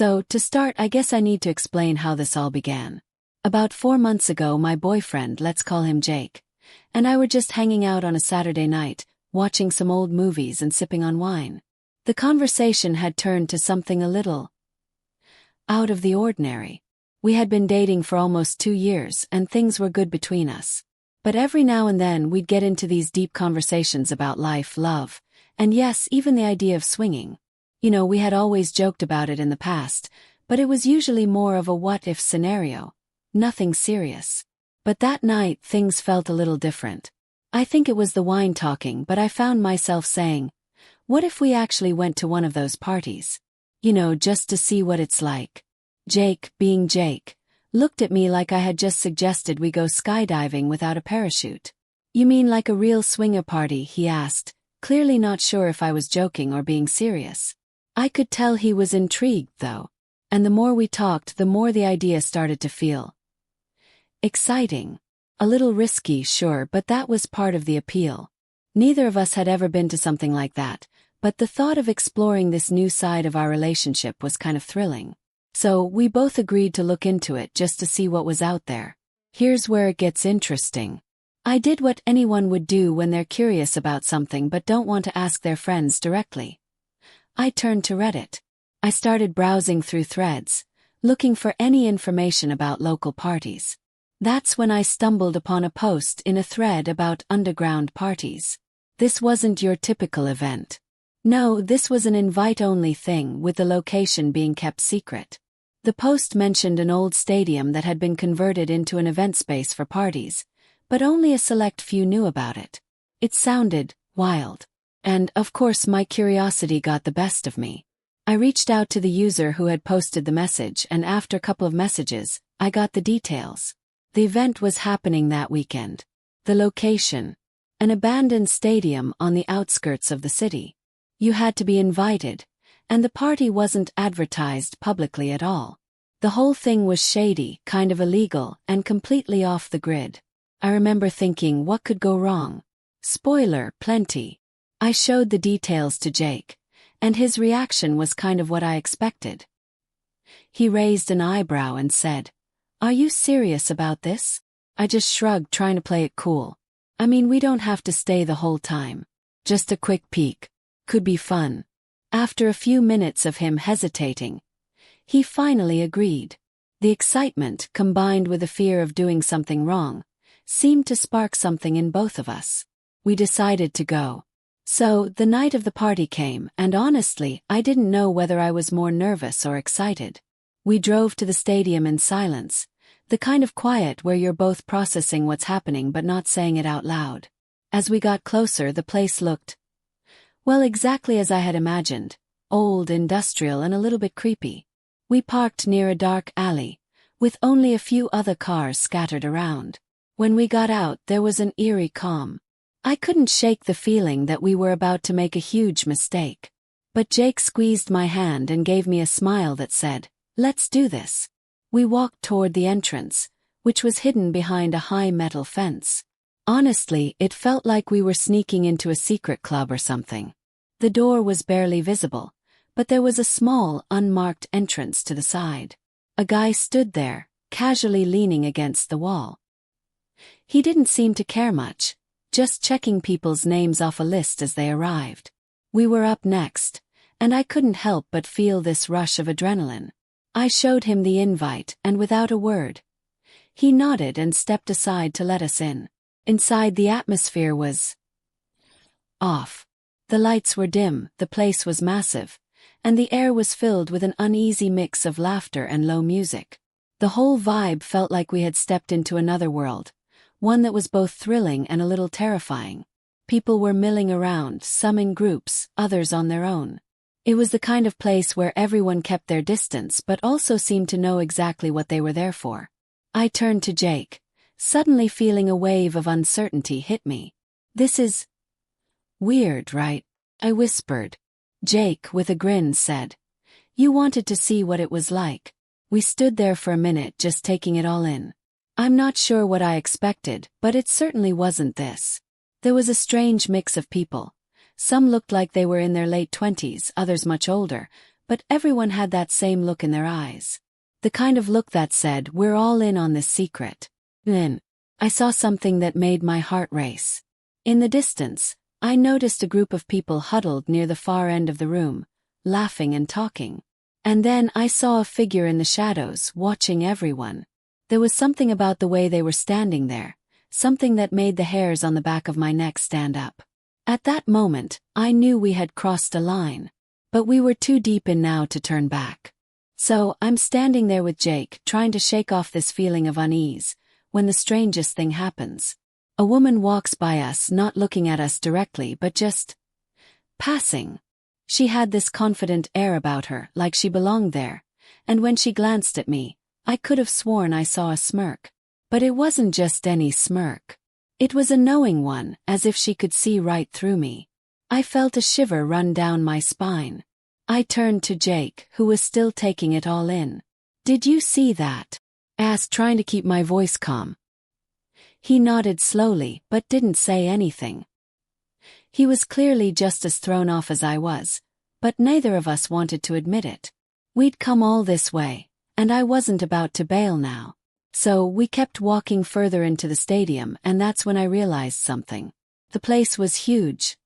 So, to start, I guess I need to explain how this all began. About 4 months ago, my boyfriend, let's call him Jake, and I were just hanging out on a Saturday night, watching some old movies and sipping on wine. The conversation had turned to something a little out of the ordinary. We had been dating for almost 2 years, and things were good between us. But every now and then we'd get into these deep conversations about life, love, and yes, even the idea of swinging. You know, we had always joked about it in the past, but it was usually more of a what-if scenario. Nothing serious. But that night things felt a little different. I think it was the wine talking, but I found myself saying, what if we actually went to one of those parties? You know, just to see what it's like. Jake, being Jake, looked at me like I had just suggested we go skydiving without a parachute. You mean like a real swinger party? He asked, clearly not sure if I was joking or being serious. I could tell he was intrigued, though. And the more we talked, the more the idea started to feel exciting. A little risky, sure, but that was part of the appeal. Neither of us had ever been to something like that, but the thought of exploring this new side of our relationship was kind of thrilling. So, we both agreed to look into it just to see what was out there. Here's where it gets interesting. I did what anyone would do when they're curious about something but don't want to ask their friends directly. I turned to Reddit. I started browsing through threads, looking for any information about local parties. That's when I stumbled upon a post in a thread about underground parties. This wasn't your typical event. No, this was an invite-only thing, with the location being kept secret. The post mentioned an old stadium that had been converted into an event space for parties, but only a select few knew about it. It sounded wild. And, of course, my curiosity got the best of me. I reached out to the user who had posted the message, and after a couple of messages, I got the details. The event was happening that weekend. The location: an abandoned stadium on the outskirts of the city. You had to be invited, and the party wasn't advertised publicly at all. The whole thing was shady, kind of illegal, and completely off the grid. I remember thinking, what could go wrong? Spoiler, plenty. I showed the details to Jake, and his reaction was kind of what I expected. He raised an eyebrow and said, "Are you serious about this?" I just shrugged, trying to play it cool. I mean, we don't have to stay the whole time. Just a quick peek. Could be fun. After a few minutes of him hesitating, he finally agreed. The excitement, combined with the fear of doing something wrong, seemed to spark something in both of us. We decided to go. So, the night of the party came, and honestly, I didn't know whether I was more nervous or excited. We drove to the stadium in silence, the kind of quiet where you're both processing what's happening but not saying it out loud. As we got closer, the place looked, well, exactly as I had imagined: old, industrial, and a little bit creepy. We parked near a dark alley, with only a few other cars scattered around. When we got out, there was an eerie calm. I couldn't shake the feeling that we were about to make a huge mistake. But Jake squeezed my hand and gave me a smile that said, "Let's do this." We walked toward the entrance, which was hidden behind a high metal fence. Honestly, it felt like we were sneaking into a secret club or something. The door was barely visible, but there was a small, unmarked entrance to the side. A guy stood there, casually leaning against the wall. He didn't seem to care much, just checking people's names off a list as they arrived. We were up next, and I couldn't help but feel this rush of adrenaline. I showed him the invite, and without a word, he nodded and stepped aside to let us in. Inside, the atmosphere was off. The lights were dim, the place was massive, and the air was filled with an uneasy mix of laughter and low music. The whole vibe felt like we had stepped into another world, one that was both thrilling and a little terrifying. People were milling around, some in groups, others on their own. It was the kind of place where everyone kept their distance but also seemed to know exactly what they were there for. I turned to Jake, suddenly feeling a wave of uncertainty hit me. "This is weird, right?" I whispered. Jake, with a grin, said, "You wanted to see what it was like." We stood there for a minute, just taking it all in. I'm not sure what I expected, but it certainly wasn't this. There was a strange mix of people. Some looked like they were in their late 20s, others much older, but everyone had that same look in their eyes. The kind of look that said, "We're all in on this secret." Then, I saw something that made my heart race. In the distance, I noticed a group of people huddled near the far end of the room, laughing and talking. And then I saw a figure in the shadows, watching everyone. There was something about the way they were standing there, something that made the hairs on the back of my neck stand up. At that moment, I knew we had crossed a line. But we were too deep in now to turn back. So, I'm standing there with Jake, trying to shake off this feeling of unease, when the strangest thing happens. A woman walks by us, not looking at us directly but just passing. She had this confident air about her, like she belonged there, and when she glanced at me, I could have sworn I saw a smirk. But it wasn't just any smirk. It was a knowing one, as if she could see right through me. I felt a shiver run down my spine. I turned to Jake, who was still taking it all in. "Did you see that?" I asked, trying to keep my voice calm. He nodded slowly, but didn't say anything. He was clearly just as thrown off as I was, but neither of us wanted to admit it. We'd come all this way, and I wasn't about to bail now. So we kept walking further into the stadium, and that's when I realized something. The place was huge.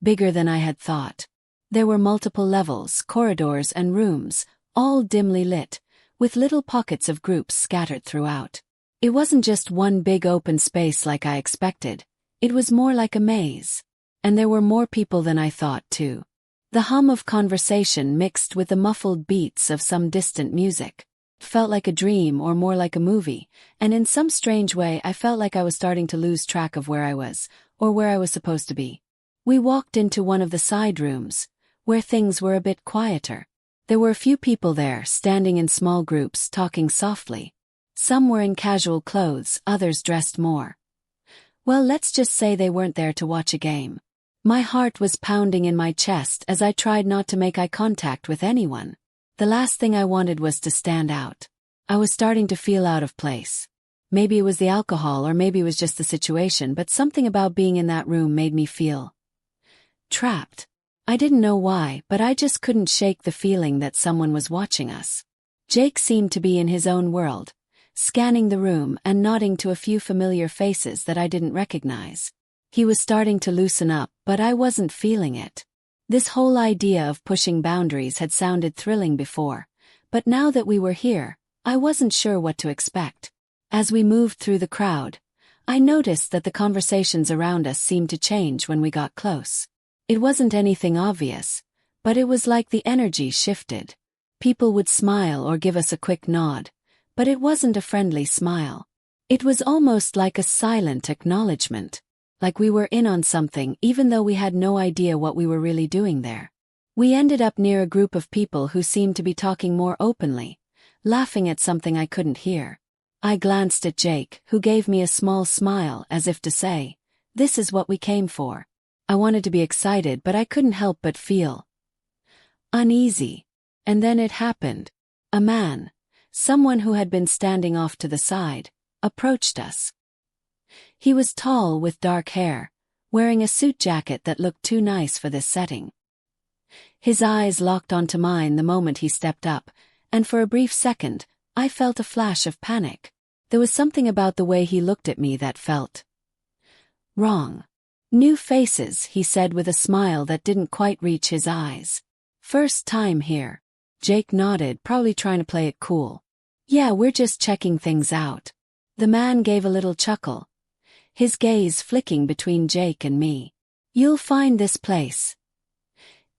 Bigger than I had thought. There were multiple levels, corridors and rooms, all dimly lit, with little pockets of groups scattered throughout. It wasn't just one big open space like I expected, it was more like a maze. And there were more people than I thought, too. The hum of conversation mixed with the muffled beats of some distant music. It felt like a dream or more like a movie, and in some strange way I felt like I was starting to lose track of where I was, or where I was supposed to be. We walked into one of the side rooms, where things were a bit quieter. There were a few people there, standing in small groups, talking softly. Some were in casual clothes, others dressed more. Well, let's just say they weren't there to watch a game. My heart was pounding in my chest as I tried not to make eye contact with anyone. The last thing I wanted was to stand out. I was starting to feel out of place. Maybe it was the alcohol or maybe it was just the situation, but something about being in that room made me feel trapped. I didn't know why, but I just couldn't shake the feeling that someone was watching us. Jake seemed to be in his own world, scanning the room and nodding to a few familiar faces that I didn't recognize. He was starting to loosen up, but I wasn't feeling it. This whole idea of pushing boundaries had sounded thrilling before, but now that we were here, I wasn't sure what to expect. As we moved through the crowd, I noticed that the conversations around us seemed to change when we got close. It wasn't anything obvious, but it was like the energy shifted. People would smile or give us a quick nod, but it wasn't a friendly smile. It was almost like a silent acknowledgement, like we were in on something even though we had no idea what we were really doing there. We ended up near a group of people who seemed to be talking more openly, laughing at something I couldn't hear. I glanced at Jake, who gave me a small smile as if to say, "This is what we came for." I wanted to be excited, but I couldn't help but feel uneasy. And then it happened. A man, someone who had been standing off to the side, approached us. He was tall with dark hair, wearing a suit jacket that looked too nice for this setting. His eyes locked onto mine the moment he stepped up, and for a brief second, I felt a flash of panic. There was something about the way he looked at me that felt wrong. "New faces," he said with a smile that didn't quite reach his eyes. "First time here." Jake nodded, probably trying to play it cool. "Yeah, we're just checking things out." The man gave a little chuckle, his gaze flicking between Jake and me. "You'll find this place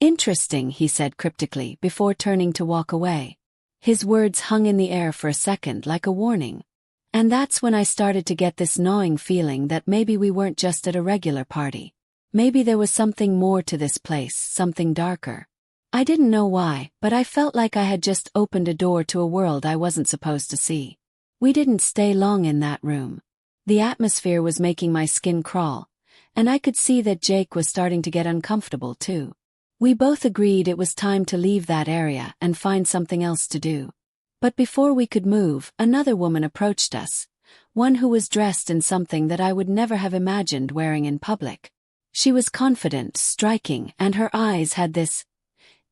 interesting," he said cryptically before turning to walk away. His words hung in the air for a second like a warning. And that's when I started to get this gnawing feeling that maybe we weren't just at a regular party. Maybe there was something more to this place, something darker. I didn't know why, but I felt like I had just opened a door to a world I wasn't supposed to see. We didn't stay long in that room. The atmosphere was making my skin crawl, and I could see that Jake was starting to get uncomfortable too. We both agreed it was time to leave that area and find something else to do. But before we could move, another woman approached us, one who was dressed in something that I would never have imagined wearing in public. She was confident, striking, and her eyes had this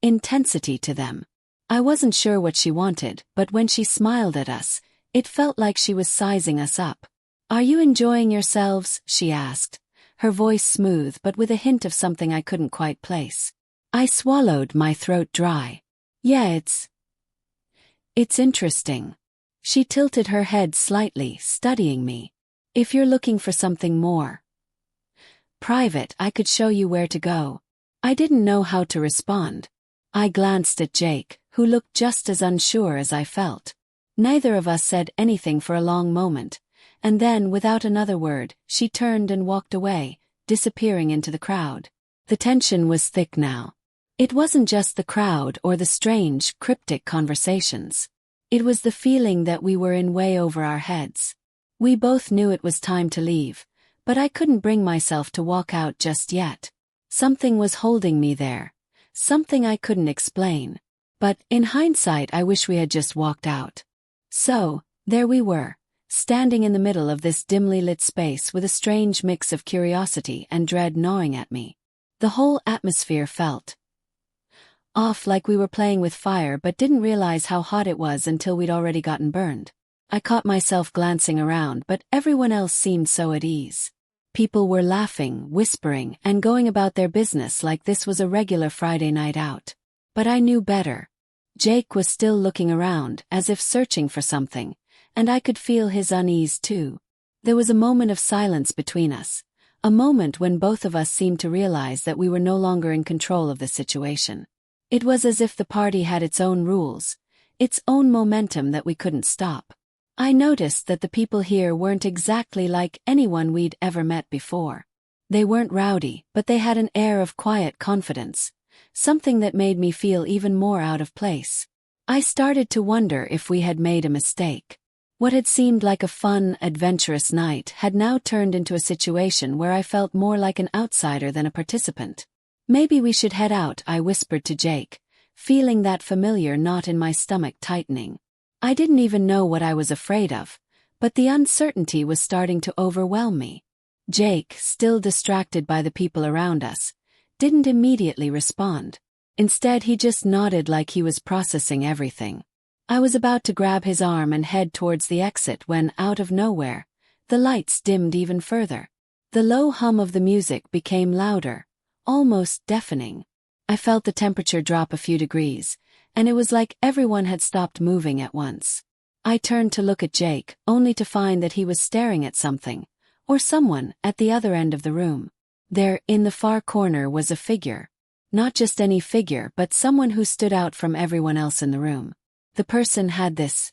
intensity to them. I wasn't sure what she wanted, but when she smiled at us, it felt like she was sizing us up. "Are you enjoying yourselves?" she asked, her voice smooth but with a hint of something I couldn't quite place. I swallowed, my throat dry. "Yeah, it's interesting." She tilted her head slightly, studying me. "If you're looking for something more private, I could show you where to go." I didn't know how to respond. I glanced at Jake, who looked just as unsure as I felt. Neither of us said anything for a long moment, and then, without another word, she turned and walked away, disappearing into the crowd. The tension was thick now. It wasn't just the crowd or the strange, cryptic conversations. It was the feeling that we were in way over our heads. We both knew it was time to leave, but I couldn't bring myself to walk out just yet. Something was holding me there. Something I couldn't explain. But, in hindsight, I wish we had just walked out. So, there we were, standing in the middle of this dimly lit space with a strange mix of curiosity and dread gnawing at me. The whole atmosphere felt off, like we were playing with fire but didn't realize how hot it was until we'd already gotten burned. I caught myself glancing around, but everyone else seemed so at ease. People were laughing, whispering, and going about their business like this was a regular Friday night out. But I knew better. Jake was still looking around, as if searching for something, and I could feel his unease too. There was a moment of silence between us, a moment when both of us seemed to realize that we were no longer in control of the situation. It was as if the party had its own rules, its own momentum that we couldn't stop. I noticed that the people here weren't exactly like anyone we'd ever met before. They weren't rowdy, but they had an air of quiet confidence, something that made me feel even more out of place. I started to wonder if we had made a mistake. What had seemed like a fun, adventurous night had now turned into a situation where I felt more like an outsider than a participant. "Maybe we should head out," I whispered to Jake, feeling that familiar knot in my stomach tightening. I didn't even know what I was afraid of, but the uncertainty was starting to overwhelm me. Jake, still distracted by the people around us, didn't immediately respond. Instead, he just nodded like he was processing everything. I was about to grab his arm and head towards the exit when, out of nowhere, the lights dimmed even further. The low hum of the music became louder, almost deafening. I felt the temperature drop a few degrees, and it was like everyone had stopped moving at once. I turned to look at Jake, only to find that he was staring at something, or someone, at the other end of the room. There, in the far corner, was a figure. Not just any figure, but someone who stood out from everyone else in the room. The person had this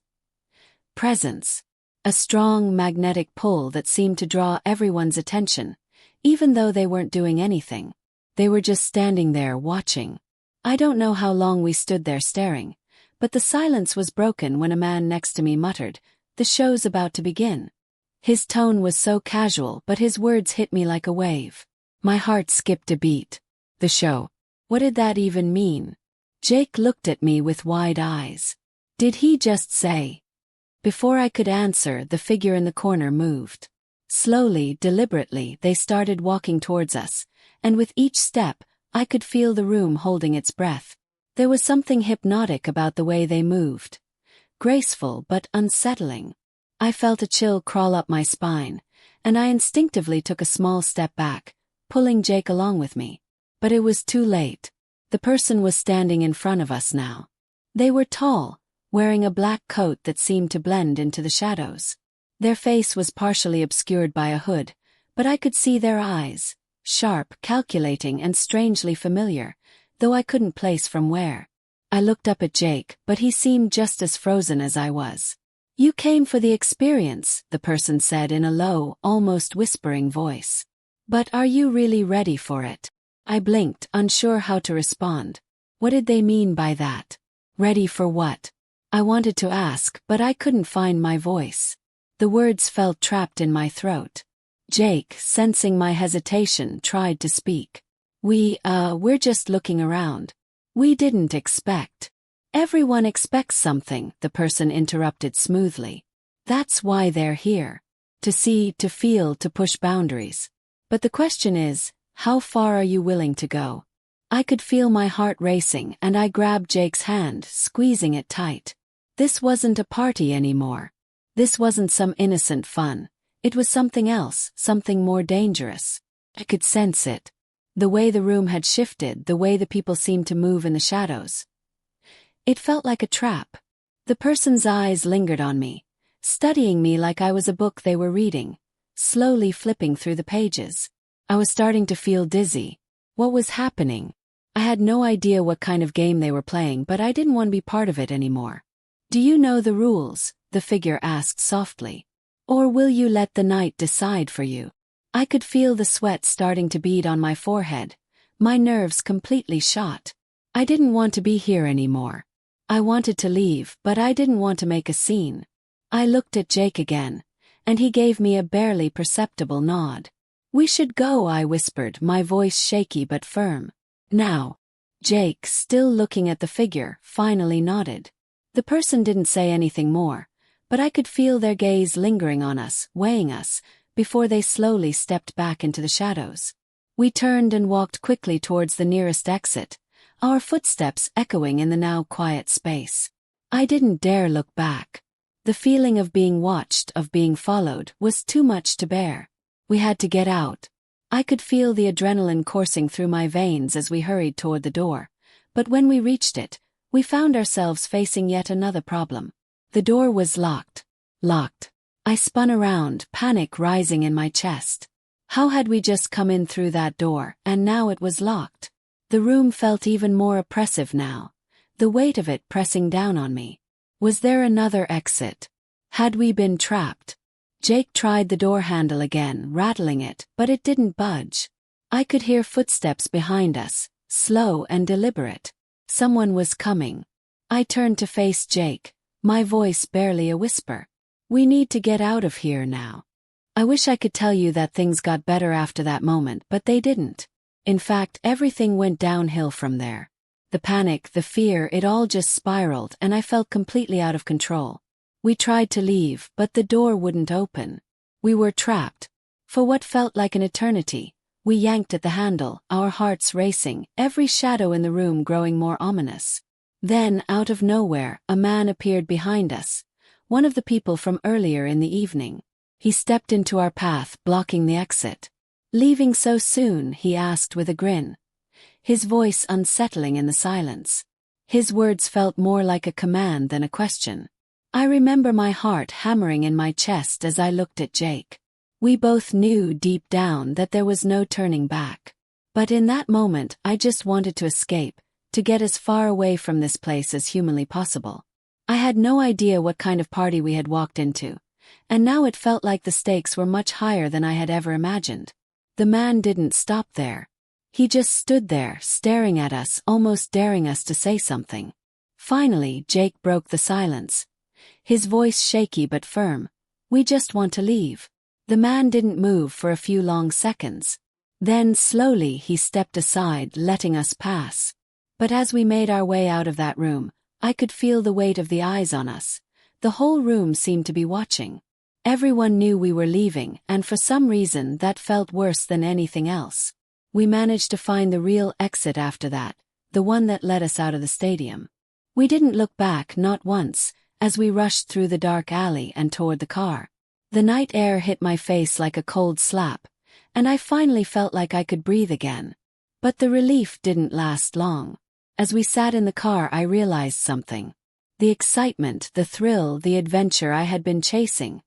presence, a strong magnetic pull that seemed to draw everyone's attention, even though they weren't doing anything. They were just standing there watching. I don't know how long we stood there staring, but the silence was broken when a man next to me muttered, "The show's about to begin." His tone was so casual, but his words hit me like a wave. My heart skipped a beat. The show. What did that even mean? Jake looked at me with wide eyes. Did he just say? Before I could answer, the figure in the corner moved. Slowly, deliberately, they started walking towards us, and with each step, I could feel the room holding its breath. There was something hypnotic about the way they moved. Graceful but unsettling. I felt a chill crawl up my spine, and I instinctively took a small step back, pulling Jake along with me. But it was too late. The person was standing in front of us now. They were tall, wearing a black coat that seemed to blend into the shadows. Their face was partially obscured by a hood, but I could see their eyes, sharp, calculating, and strangely familiar, though I couldn't place from where. I looked up at Jake, but he seemed just as frozen as I was. "You came for the experience," the person said in a low, almost whispering voice. "But are you really ready for it?" I blinked, unsure how to respond. What did they mean by that? Ready for what? I wanted to ask, but I couldn't find my voice. The words felt trapped in my throat. Jake, sensing my hesitation, tried to speak. We're just looking around. We didn't expect." "Everyone expects something," the person interrupted smoothly. "That's why they're here. To see, to feel, to push boundaries. But the question is, how far are you willing to go?" I could feel my heart racing and I grabbed Jake's hand, squeezing it tight. This wasn't a party anymore. This wasn't some innocent fun. It was something else, something more dangerous. I could sense it. The way the room had shifted, the way the people seemed to move in the shadows. It felt like a trap. The person's eyes lingered on me, studying me like I was a book they were reading, slowly flipping through the pages. I was starting to feel dizzy. What was happening? I had no idea what kind of game they were playing, but I didn't want to be part of it anymore. "Do you know the rules?" the figure asked softly. "Or will you let the night decide for you?" I could feel the sweat starting to bead on my forehead, my nerves completely shot. I didn't want to be here anymore. I wanted to leave, but I didn't want to make a scene. I looked at Jake again, and he gave me a barely perceptible nod. "We should go," I whispered, my voice shaky but firm. "Now." Jake, still looking at the figure, finally nodded. The person didn't say anything more, but I could feel their gaze lingering on us, weighing us, before they slowly stepped back into the shadows. We turned and walked quickly towards the nearest exit, our footsteps echoing in the now quiet space. I didn't dare look back. The feeling of being watched, of being followed, was too much to bear. We had to get out. I could feel the adrenaline coursing through my veins as we hurried toward the door, but when we reached it, we found ourselves facing yet another problem. The door was locked. Locked. I spun around, panic rising in my chest. How had we just come in through that door, and now it was locked? The room felt even more oppressive now, the weight of it pressing down on me. Was there another exit? Had we been trapped? Jake tried the door handle again, rattling it, but it didn't budge. I could hear footsteps behind us, slow and deliberate. Someone was coming. I turned to face Jake, my voice barely a whisper. "We need to get out of here now." I wish I could tell you that things got better after that moment, but they didn't. In fact, everything went downhill from there. The panic, the fear, it all just spiraled, and I felt completely out of control. We tried to leave, but the door wouldn't open. We were trapped. For what felt like an eternity, we yanked at the handle, our hearts racing, every shadow in the room growing more ominous. Then, out of nowhere, a man appeared behind us, one of the people from earlier in the evening. He stepped into our path, blocking the exit. "Leaving so soon?" he asked with a grin, his voice unsettling in the silence. His words felt more like a command than a question. I remember my heart hammering in my chest as I looked at Jake. We both knew deep down that there was no turning back. But in that moment, I just wanted to escape, to get as far away from this place as humanly possible. I had no idea what kind of party we had walked into, and now it felt like the stakes were much higher than I had ever imagined. The man didn't stop there. He just stood there, staring at us, almost daring us to say something. Finally, Jake broke the silence, his voice shaky but firm. "We just want to leave." The man didn't move for a few long seconds. Then, slowly, he stepped aside, letting us pass. But as we made our way out of that room, I could feel the weight of the eyes on us. The whole room seemed to be watching. Everyone knew we were leaving, and for some reason that felt worse than anything else. We managed to find the real exit after that, the one that led us out of the stadium. We didn't look back, not once, as we rushed through the dark alley and toward the car. The night air hit my face like a cold slap, and I finally felt like I could breathe again. But the relief didn't last long. As we sat in the car, I realized something. The excitement, the thrill, the adventure I had been chasing.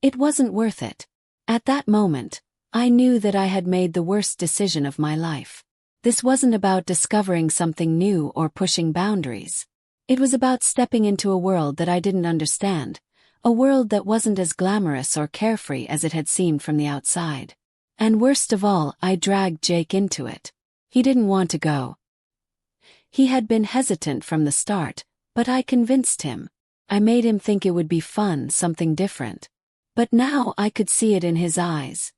It wasn't worth it. At that moment, I knew that I had made the worst decision of my life. This wasn't about discovering something new or pushing boundaries. It was about stepping into a world that I didn't understand, a world that wasn't as glamorous or carefree as it had seemed from the outside. And worst of all, I dragged Jake into it. He didn't want to go. He had been hesitant from the start, but I convinced him. I made him think it would be fun, something different. But now I could see it in his eyes.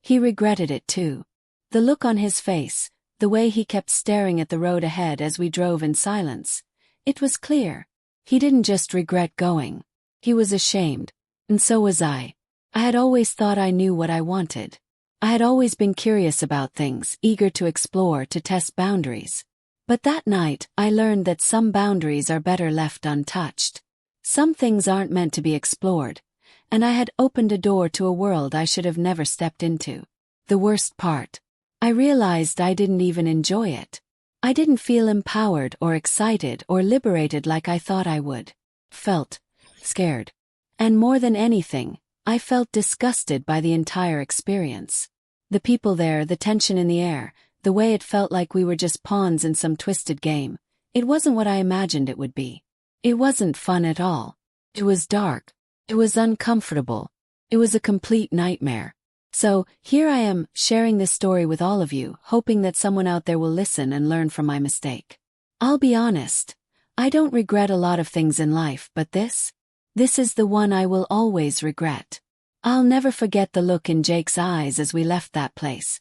He regretted it too. The look on his face, the way he kept staring at the road ahead as we drove in silence. It was clear. He didn't just regret going. He was ashamed. And so was I. I had always thought I knew what I wanted. I had always been curious about things, eager to explore, to test boundaries. But that night, I learned that some boundaries are better left untouched. Some things aren't meant to be explored, and I had opened a door to a world I should have never stepped into. The worst part. I realized I didn't even enjoy it. I didn't feel empowered or excited or liberated like I thought I would. Felt scared. And more than anything, I felt disgusted by the entire experience. The people there, the tension in the air, the way it felt like we were just pawns in some twisted game. It wasn't what I imagined it would be. It wasn't fun at all. It was dark. It was uncomfortable. It was a complete nightmare. So, here I am, sharing this story with all of you, hoping that someone out there will listen and learn from my mistake. I'll be honest. I don't regret a lot of things in life, but this is the one I will always regret. I'll never forget the look in Jake's eyes as we left that place.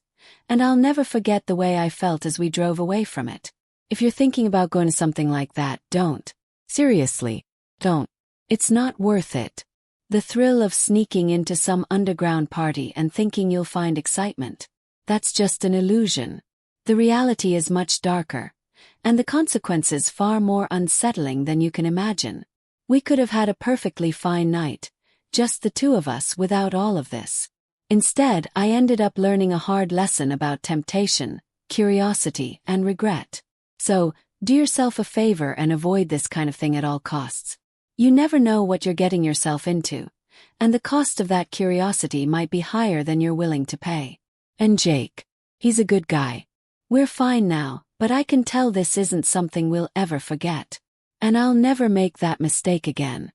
And I'll never forget the way I felt as we drove away from it. If you're thinking about going to something like that, don't. Seriously, don't. It's not worth it. The thrill of sneaking into some underground party and thinking you'll find excitement. That's just an illusion. The reality is much darker. And the consequences far more unsettling than you can imagine. We could have had a perfectly fine night. Just the two of us without all of this. Instead, I ended up learning a hard lesson about temptation, curiosity, and regret. So, do yourself a favor and avoid this kind of thing at all costs. You never know what you're getting yourself into, and the cost of that curiosity might be higher than you're willing to pay. And Jake, he's a good guy. We're fine now, but I can tell this isn't something we'll ever forget. And I'll never make that mistake again.